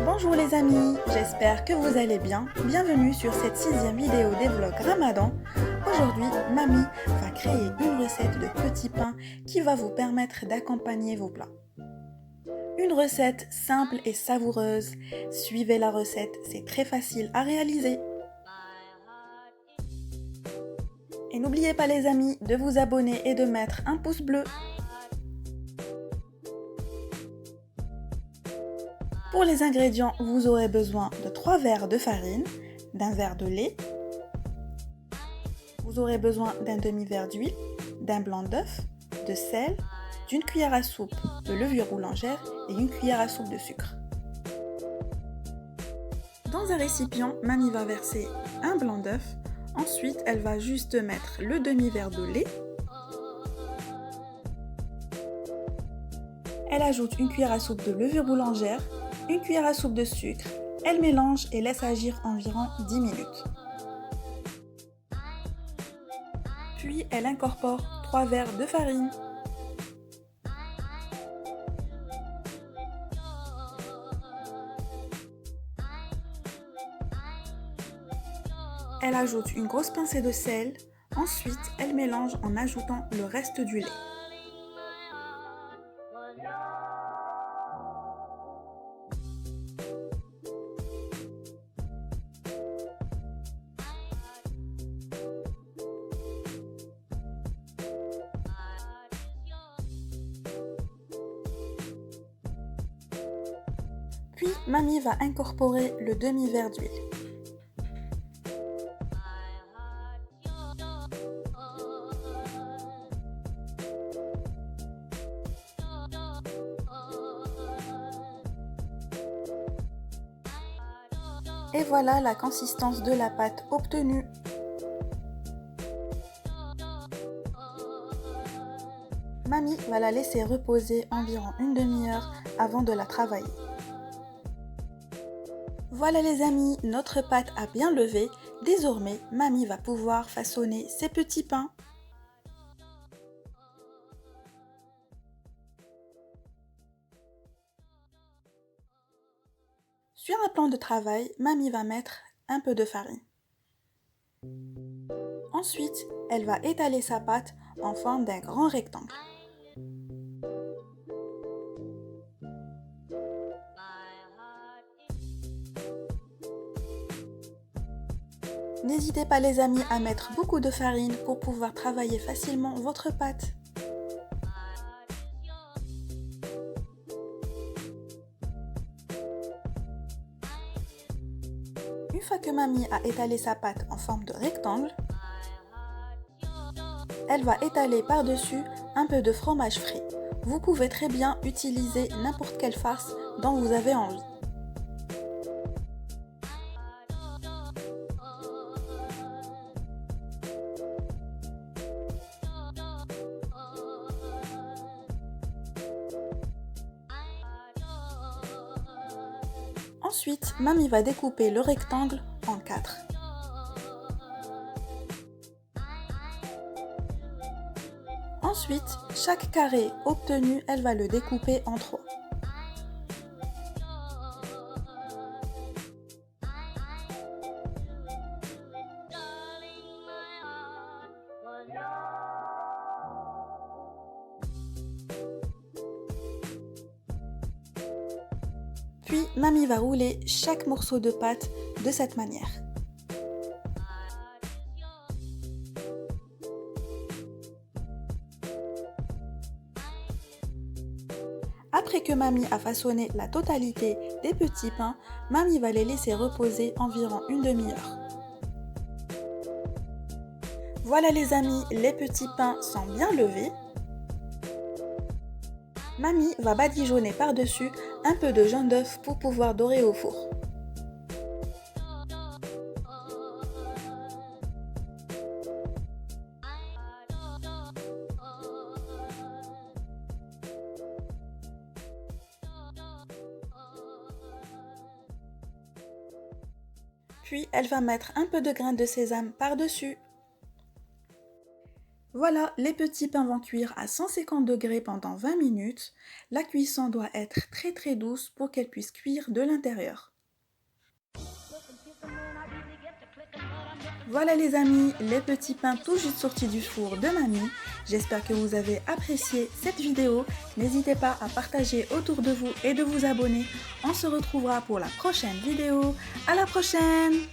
Bonjour les amis, j'espère que vous allez bien. Bienvenue sur cette 6e vidéo des vlogs Ramadan. Aujourd'hui, mamie va créer une recette de petits pains qui va vous permettre d'accompagner vos plats. Une recette simple et savoureuse. Suivez la recette, c'est très facile à réaliser. Et n'oubliez pas les amis de vous abonner et de mettre un pouce bleu. Pour les ingrédients, vous aurez besoin de 3 verres de farine, d'un verre de lait, vous aurez besoin d'un demi-verre d'huile, d'un blanc d'œuf, de sel, d'une cuillère à soupe de levure boulangère et une cuillère à soupe de sucre. Dans un récipient, mamie va verser un blanc d'œuf, ensuite elle va juste mettre le demi-verre de lait. Elle ajoute une cuillère à soupe de levure boulangère, une cuillère à soupe de sucre, elle mélange et laisse agir environ 10 minutes. Puis elle incorpore 3 verres de farine. Elle ajoute une grosse pincée de sel, ensuite elle mélange en ajoutant le reste du lait. Puis, mamie va incorporer le demi-verre d'huile. Et voilà la consistance de la pâte obtenue. Mamie va la laisser reposer environ une demi-heure avant de la travailler. Voilà les amis, notre pâte a bien levé. Désormais, mamie va pouvoir façonner ses petits pains. Sur un plan de travail, mamie va mettre un peu de farine. Ensuite, elle va étaler sa pâte en forme d'un grand rectangle. N'hésitez pas les amis à mettre beaucoup de farine pour pouvoir travailler facilement votre pâte. Une fois que mamie a étalé sa pâte en forme de rectangle, elle va étaler par-dessus un peu de fromage frit. Vous pouvez très bien utiliser n'importe quelle farce dont vous avez envie. Ensuite, mamie va découper le rectangle en 4. Ensuite, chaque carré obtenu, elle va le découper en 3. Puis, mamie va rouler chaque morceau de pâte de cette manière. Après que mamie a façonné la totalité des petits pains, mamie va les laisser reposer environ une demi-heure. Voilà les amis, les petits pains sont bien levés. Mamie va badigeonner par-dessus un peu de jaune d'œuf pour pouvoir dorer au four. Puis elle va mettre un peu de grains de sésame par-dessus. Voilà, les petits pains vont cuire à 150 degrés pendant 20 minutes. La cuisson doit être très douce pour qu'elle puisse cuire de l'intérieur. Voilà les amis, les petits pains tout juste sortis du four de mamie. J'espère que vous avez apprécié cette vidéo. N'hésitez pas à partager autour de vous et de vous abonner. On se retrouvera pour la prochaine vidéo. À la prochaine!